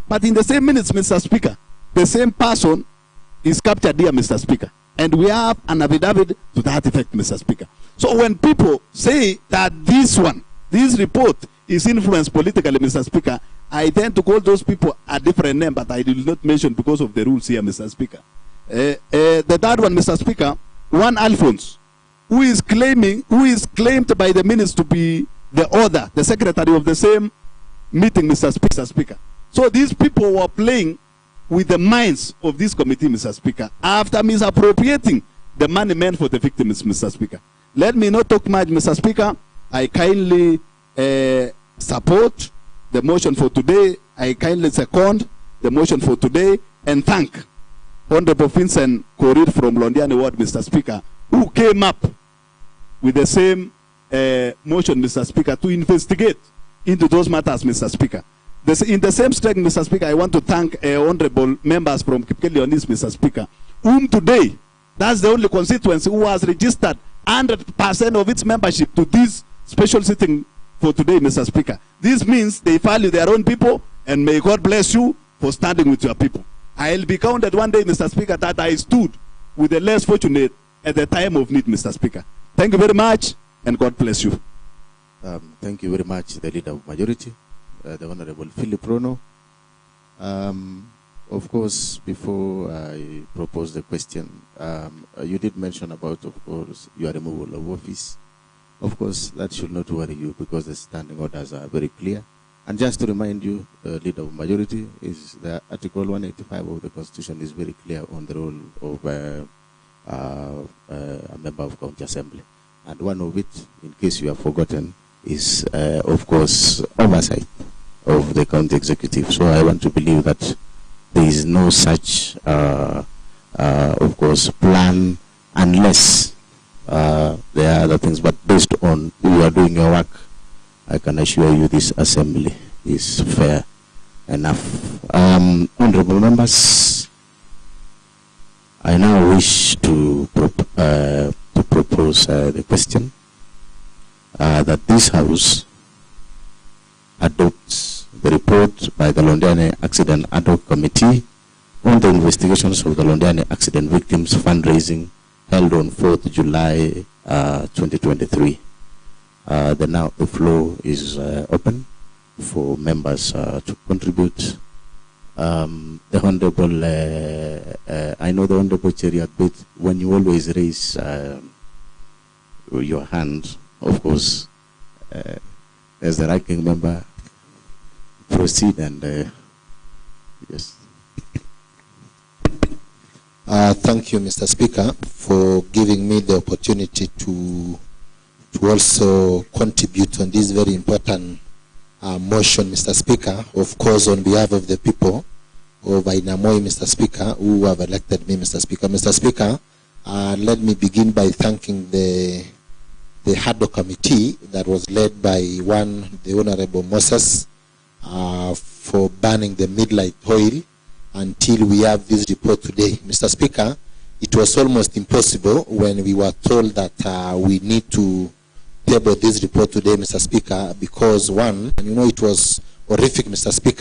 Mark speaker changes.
Speaker 1: But in the same minutes, Mr. Speaker, the same person is captured here, Mr. Speaker. And we have an affidavit to that effect, Mr. Speaker. So when people say that this report is influenced politically, Mr. Speaker, I tend to call those people a different name, but I will not mention because of the rules here, Mr. Speaker. The third one, Mr. Speaker, one Alphonse, who is claimed by the minutes to be the author, the secretary of the same meeting, Mr. Speaker. So these people were playing with the minds of this committee, Mr. Speaker, after misappropriating the money meant for the victims, Mr. Speaker. Let me not talk much, Mr. Speaker. I kindly support the motion for today. I kindly second the motion for today and thank Honorable Vincent Korir from Londiani Ward, Mr. Speaker, who came up with the same motion, Mr. Speaker, to investigate into those matters, Mr. Speaker. In the same strength, Mr. Speaker, I want to thank honorable members from Kipkeli-Onis, Mr. Speaker, whom today, that's the only constituency who has registered 100% of its membership to this special sitting for today, Mr. Speaker. This means they value their own people, and may God bless you for standing with your people. I'll be counted one day, Mr. Speaker, that I stood with the less fortunate at the time of need, Mr. Speaker. Thank you very much, and God bless you.
Speaker 2: Thank you very much, the Leader of Majority, the Honorable Philip Rono. Of course, before I propose the question, you did mention about, of course, your removal of office. Of course, that should not worry you because the standing orders are very clear. And just to remind you, the Leader of Majority is the Article 185 of the Constitution is very clear on the role of a member of County Assembly. And one of it, in case you have forgotten, is, of course, oversight of the county executive. So I want to believe that there is no such, of course, plan unless there are other things. But based on you are doing your work, I can assure you this assembly is fair enough. Honorable members, I now wish to propose the question that this House adopts the report by the Londiani Accident Adhoc Committee on the investigations of the Londiani accident victims fundraising held on 4th July 2023. Now the floor is open for members to contribute. The Honorable, I know the Honorable Chair, but when you always raise your hand, of course, as the ranking member, proceed and yes.
Speaker 3: Thank you, Mr. Speaker, for giving me the opportunity to also contribute on this very important motion, Mr. Speaker, of course, on behalf of the people of Ainamoi, Mr. Speaker, who have elected me, Mr. Speaker. Mr. Speaker, let me begin by thanking the adhoc committee that was led by the Honorable Moses for banning the midnight oil until we have this report today. Mr. Speaker, it was almost impossible when we were told that we need to table this report today, Mr. Speaker, because one, and you know, it was horrific, Mr. Speaker.